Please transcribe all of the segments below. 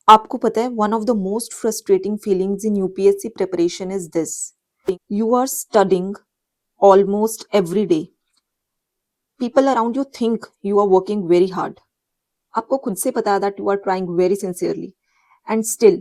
आपको पता है one of the most frustrating feelings in UPSC preparation is this. You are studying almost every day. People around you think you are working very hard. आपको खुद से पता है that you are trying very sincerely. And still,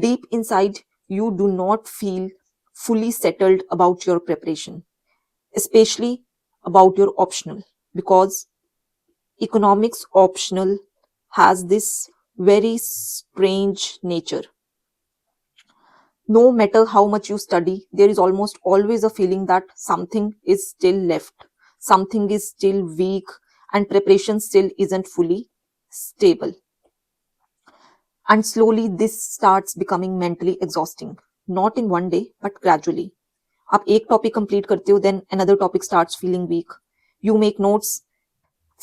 deep inside, you do not feel fully settled about your preparation, especially about your optional, because economics optional has this very strange nature. No matter how much you study, there is almost always a feeling that something is still left, something is still weak, and preparation still isn't fully stable. And slowly, this starts becoming mentally exhausting, not in one day, but gradually. आप एक topic complete करते हो, then another topic starts feeling weak. You make notes,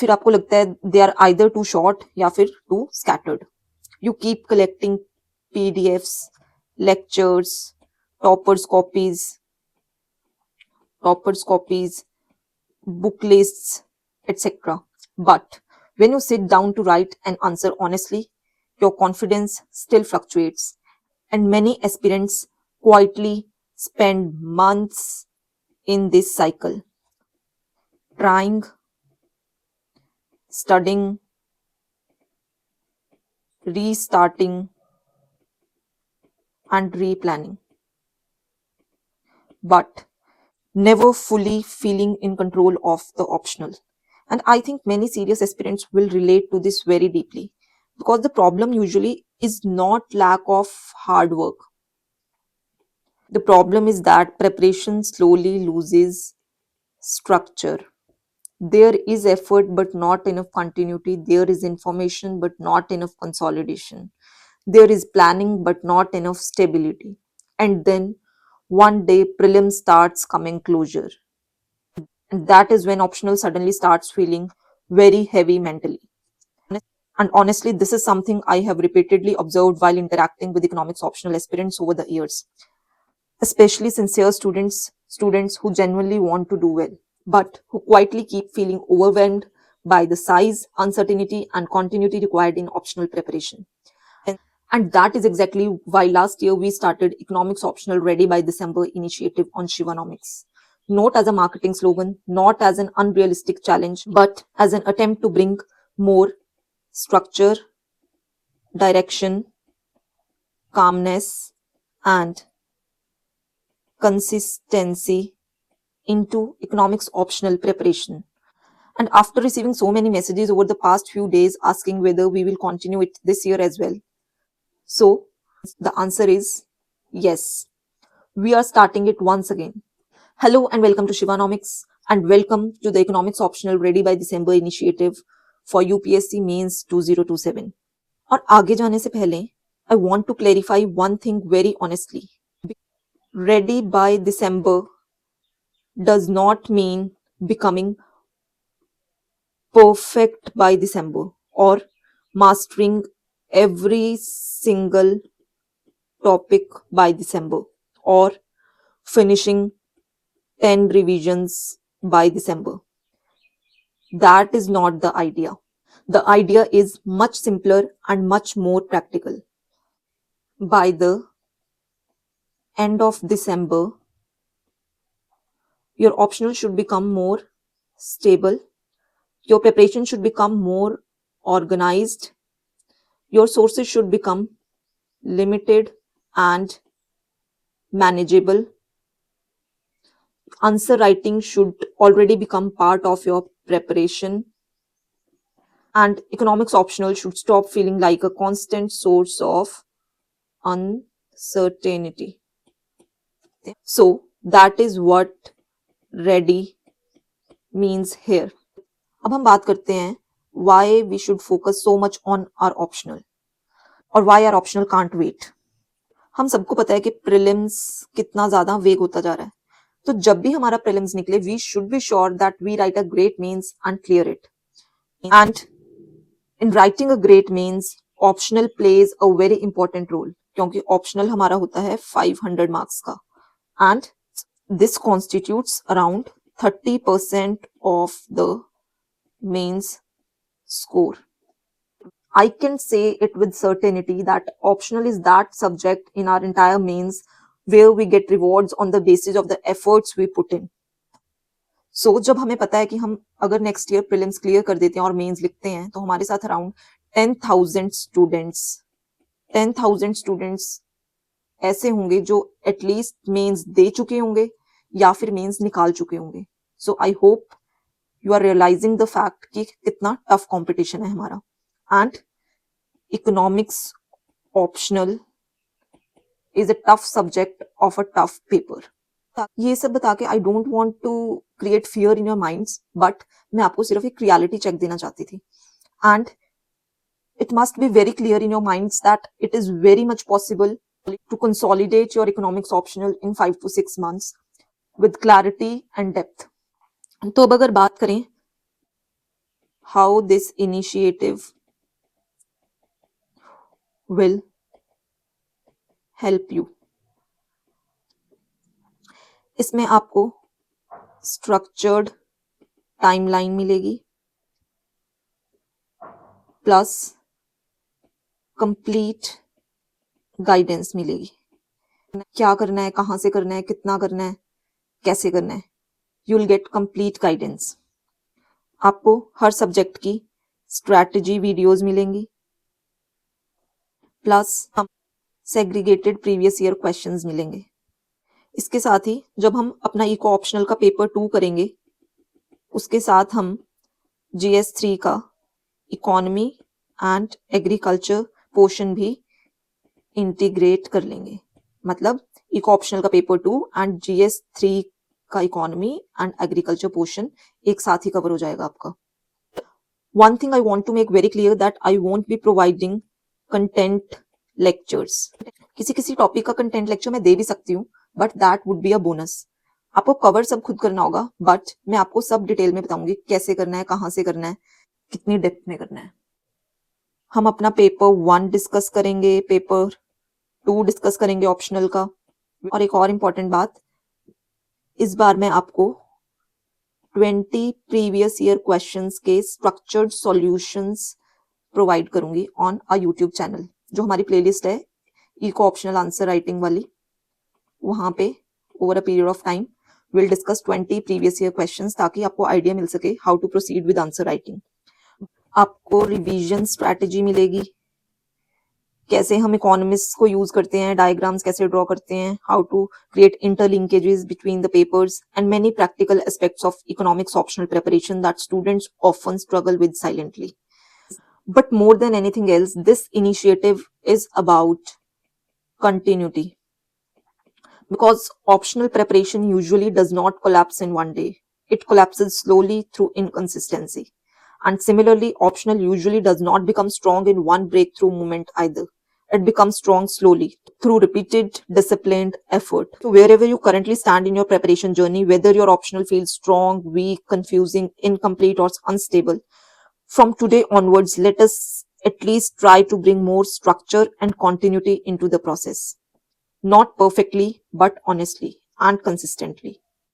फिर आपको लगता है they are either too short या फिर too scattered. You keep collecting PDFs, lectures, toppers copies, toppers copies, book lists, etc. But when you sit down to write an answer honestly, your confidence still fluctuates, and many aspirants quietly spend months in this cycle, trying, studying, restarting, and replanning, but never fully feeling in control of the optional. And I think many serious aspirants will relate to this very deeply, because the problem usually is not lack of hard work. The problem is that preparation slowly loses structure. There is effort but not enough continuity. There is information but not enough consolidation. There is planning but not enough stability. And then one day prelim starts coming closure. And that is when optional suddenly starts feeling very heavy mentally. And honestly, this is something I have repeatedly observed while interacting with economics optional aspirants over the years, especially sincere students who genuinely want to do well, but who quietly keep feeling overwhelmed by the size, uncertainty, and continuity required in optional preparation. And that is exactly why last year we started Economics Optional Ready by December initiative on Shivanomics. Not as a marketing slogan, not as an unrealistic challenge, but as an attempt to bring more structure, direction, calmness, and consistency into economics optional preparation. And after receiving so many messages over the past few days asking whether we will continue it this year as well, so the answer is yes. We are starting it once again. Hello and welcome to Shivanomics, and welcome to the Economics Optional Ready by December initiative for UPSC Mains 2027. और आगे जाने से पहले I want to clarify one thing very honestly. Ready by December does not mean becoming perfect by December or mastering every single topic by December or finishing 10 revisions by December. That is not the idea. The idea is much simpler and much more practical. By the end of December, your optional should become more stable, your preparation should become more organized, your sources should become limited and manageable. Answer writing should already become part of your preparation, and economics optional should stop feeling like a constant source of uncertainty. So that is what ready means here. अब हम बात करते हैं why we should focus so much on our optional और why our optional can't wait. हम सबको पता है कि प्रीलिम्स कितना ज्यादा वेग होता जा रहा है, तो जब भी हमारा प्रीलिम्स निकले we should be sure that we write a great mains and clear it. And in writing a great mains optional plays a very important role, क्योंकि ऑप्शनल हमारा होता है 500 मार्क्स का, and this constitutes around 30% of the mains score. I can say it with certainty that optional is that subject in our entire mains where we get rewards on the basis of the efforts we put in. So जब हमें पता है कि हम अगर next year prelims clear कर देते हैं और मेंस लिखते हैं तो हमारे साथ अराउंड 10,000 स्टूडेंट्स ऐसे होंगे जो एटलीस्ट मेंस दे चुके होंगे या फिर मेंस निकाल चुके होंगे. So I hope you are realizing the fact कि कितना टफ कंपटीशन है हमारा. And economics optional is a tough subject of a tough paper. ये सब बता के I don't want to create fear in your minds, but मैं आपको सिर्फ एक रियलिटी चेक देना चाहती थी. And it must be very clear in your minds that it is very much possible to consolidate your economics optional in 5 to 6 months with clarity and depth. तो अब अगर बात करें how this initiative will help you, इसमें आपको structured timeline मिलेगी plus complete guidance मिलेगी. क्या करना है, कहाँ से करना है, कितना करना है, कैसे करना है, you will get complete guidance. आपको हर सब्जेक्ट की स्ट्रैटेजी वीडियोस मिलेंगी plus segregated previous year questions मिलेंगे. इसके साथ ही जब हम अपना इको ऑप्शनल का पेपर 2 करेंगे उसके साथ हम GS 3 का इकोनॉमी एंड एग्रीकल्चर पोर्शन भी इंटीग्रेट कर लेंगे. मतलब इको ऑप्शनल का पेपर 2 एंड GS 3 का इकोनॉमी एंड एग्रीकल्चर पोर्शन एक साथ ही कवर हो जाएगा आपका. One thing I want to make very clear that I won't be providing content lectures. किसी टॉपिक का कंटेंट लेक्चर मैं दे भी सकती हूँ but that would be a bonus. आपको कवर सब खुद करना होगा बट मैं आपको सब डिटेल में बताऊंगी कैसे करना है, कहाँ से करना है, कितनी डेप्थ में करना है. हम अपना पेपर 1 डिस्कस करेंगे, पेपर 2 डिस्कस करेंगे ऑप्शनल का. और एक और इम्पॉर्टेंट बात, इस बार मैं आपको 20 प्रीवियस ईयर क्वेश्चंस के स्ट्रक्चर्ड सॉल्यूशंस प्रोवाइड करूंगी ऑन अ यूट्यूब चैनल. जो हमारी प्लेलिस्ट है इको ऑप्शनल आंसर राइटिंग वाली, वहां पे over a period of time will discuss 20 previous year questions ताकि आपको आइडिया मिल सके how to proceed with answer writing. आपको रिवीजन स्ट्रैटेजी मिलेगी, कैसे हम इकोनॉमिक्स को यूज करते हैं, डायग्राम्स कैसे ड्रॉ करते हैं, how to create interlinkages between the papers and many practical aspects of economics optional preparation that students often struggle with silently. But more than anything else, this initiative is about continuity. Because optional preparation usually does not collapse in one day. It collapses slowly through inconsistency. And similarly, optional usually does not become strong in one breakthrough moment either. It becomes strong slowly through repeated, disciplined effort. So wherever you currently stand in your preparation journey, whether your optional feels strong, weak, confusing, incomplete, or unstable, from today onwards, let us at least try to bring more structure and continuity into the process. Not perfectly, but honestly and consistently.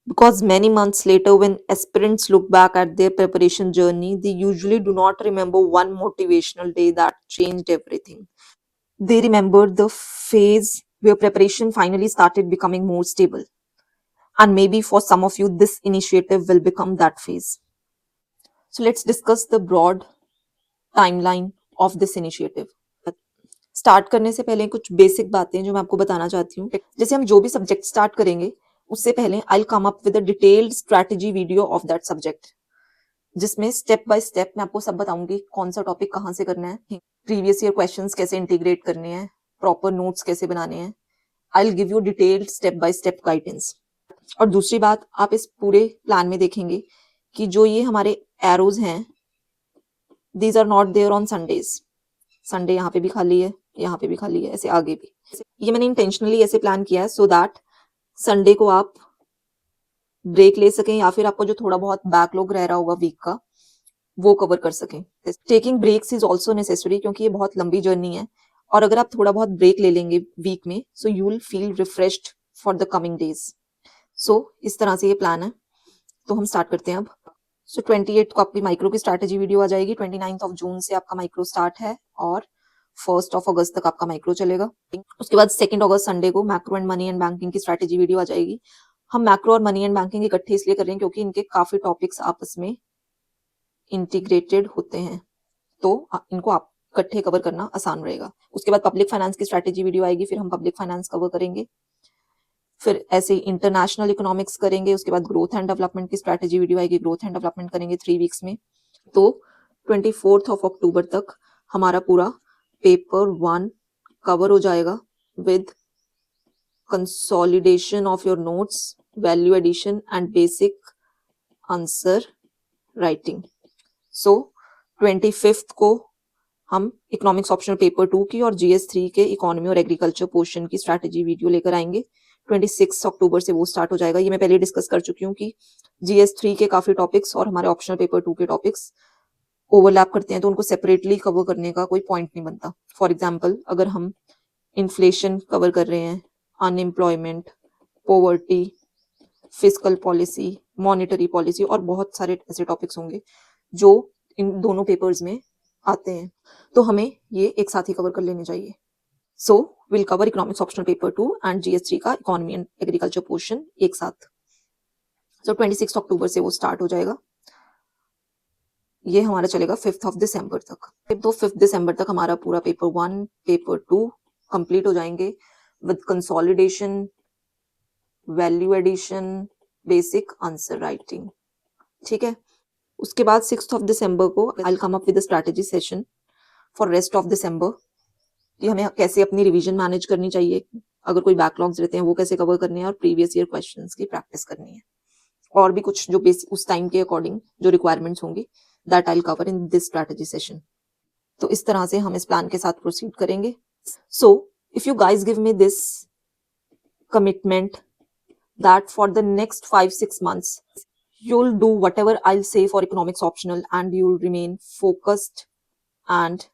Because many months later, when aspirants look back at their preparation journey, they usually do not remember one motivational day that changed everything. They remember the phase where preparation finally started becoming more stable. And maybe for some of you, this initiative will become that phase. So let's discuss the broad timeline of this initiative. Start करने से पहले कुछ basic बातें जो मैं आपको बताना चाहती हूँ. जैसे हम जो भी सब्जेक्ट स्टार्ट करेंगे उससे पहले आई will come up with a detailed strategy video of that subject, जिसमें स्टेप बाय स्टेप मैं आपको सब बताऊंगी कौन सा टॉपिक कहाँ से करना है, प्रीवियस ईयर क्वेश्चंस कैसे इंटीग्रेट करने हैं, प्रॉपर नोट्स कैसे बनाने हैं. I will give you detailed step by step guidance. और दूसरी बात, आप इस पूरे प्लान में देखेंगे कि जो ये हमारे एरोज हैं, these are not there on Sundays. Sunday यहाँ पे भी खाली है, यहाँ पे भी खाली है, ऐसे आगे भी. ये मैंने इंटेंशनली ऐसे प्लान किया है सो दैट संडे को आप ब्रेक ले सकें या फिर आपको जो थोड़ा बहुत बैकलॉग रह रहा होगा वीक का वो कवर कर सकें. Taking breaks is also necessary क्योंकि ये बहुत लंबी जर्नी है और अगर आप थोड़ा बहुत ब्रेक ले लेंगे वीक में so you will feel refreshed for the coming days. So इस तरह से ये प्लान है. तो हम स्टार्ट करते हैं अब. सो 28 को आपकी माइक्रो की स्ट्रैटेजी वीडियो आ जाएगी। 29 ऑफ जून से आपका माइक्रो स्टार्ट है और 1 ऑफ अगस्त तक आपका माइक्रो चलेगा। उसके बाद 2 अगस्त संडे को macro and money and banking की स्ट्रैटेजी वीडियो आ जाएगी। हम मैक्रो और मनी एंड बैंकिंग इकट्ठे इसलिए कर रहे हैं क्योंकि इनके काफी टॉपिक्स आपस में इंटीग्रेटेड होते हैं, तो इनको आप इकट्ठे कवर करना आसान रहेगा। उसके बाद पब्लिक फाइनेंस की स्ट्रैटेजी वीडियो आएगी, फिर हम पब्लिक फाइनेंस कवर करेंगे। फिर ऐसे इंटरनेशनल इकोनॉमिक्स करेंगे। उसके बाद ग्रोथ एंड डेवलपमेंट की स्ट्रैटेजी वीडियो आएगी, ग्रोथ एंड डेवलपमेंट करेंगे 3 वीक्स में। तो 24 ऑफ अक्टूबर तक हमारा पूरा पेपर 1 कवर हो जाएगा with consolidation of your notes, value addition and basic answer writing. So 25 को हम इकोनॉमिक्स ऑप्शनल पेपर 2 की और GS 3 के इकोनॉमी और एग्रीकल्चर पोर्शन की स्ट्रैटेजी वीडियो लेकर आएंगे। 26 अक्टूबर से वो स्टार्ट हो जाएगा। ये मैं पहले डिस्कस कर चुकी हूँ कि GS 3 के काफी टॉपिक्स और हमारे ऑप्शनल पेपर 2 के टॉपिक्स ओवरलैप करते हैं, तो उनको सेपरेटली कवर करने का कोई पॉइंट नहीं बनता। फॉर एग्जाम्पल, अगर हम इन्फ्लेशन कवर कर रहे हैं, unemployment, poverty, fiscal policy, monetary policy और बहुत सारे ऐसे टॉपिक्स होंगे जो इन दोनों पेपर्स में आते हैं, तो हमें ये एक साथ ही कवर कर लेने चाहिए। So will cover economics optional paper 2 and GS 3 का इकोनॉमी एंड एग्रीकल्चर पोर्शन एक साथ। सो 26 अक्टूबर से वो स्टार्ट हो जाएगा। ये हमारा चलेगा 5 ऑफ दिसंबर तक। तो 5 दिसंबर तक हमारा पूरा पेपर 1, पेपर 2 कंप्लीट हो जाएंगे with consolidation, value addition, basic answer writing. ठीक है। उसके बाद 6 ऑफ दिसंबर को I will come up with strategy session for rest of दिसंबर कि हमें कैसे अपनी रिवीजन मैनेज करनी चाहिए, अगर कोई बैकलॉग्स रहते हैं वो कैसे कवर करने हैं और प्रीवियस ईयर क्वेश्चंस की प्रैक्टिस करनी है, और भी कुछ जो बेसिक उस टाइम के अकॉर्डिंग जो रिक्वायरमेंट्स होंगी that I will cover in this strategy session. तो इस तरह से हम इस प्लान के साथ प्रोसीड करेंगे। So if you guys give me this commitment that for the next 5-6 months you'll do whatever I'll say for economics optional and you'll remain focused and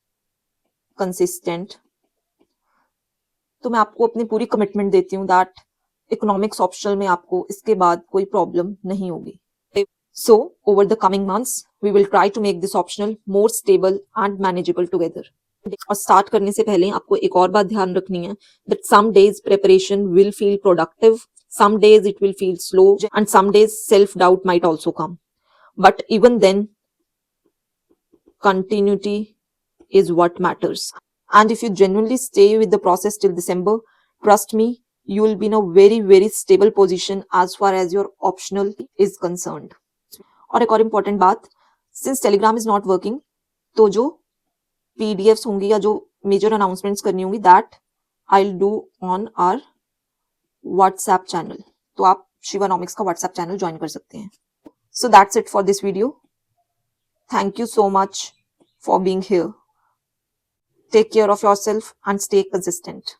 consistent, तो मैं आपको अपनी पूरी कमिटमेंट देती हूँ दैट इकोनॉमिक्स ऑप्शनल में आपको इसके बाद कोई प्रॉब्लम नहीं होगी। So over the coming months we will try to make this optional more stable and manageable together. और स्टार्ट करने से पहले आपको एक और बात ध्यान रखनी है that some days preparation will feel productive, some days it will feel slow, and some days self doubt might also come, but even then continuity is what matters. And if you genuinely stay with the process till December, trust me, you will be in a very stable position as far as your optional is concerned. और एक और important बात, since Telegram is not working, तो जो PDFs होंगी या जो major announcements करनी होंगी that I'll do on our WhatsApp channel, तो आप शिवानॉमिक्स का WhatsApp चैनल ज्वाइन कर सकते हैं। So that's it for this video. Thank you so much for being here. Take care of yourself and stay consistent.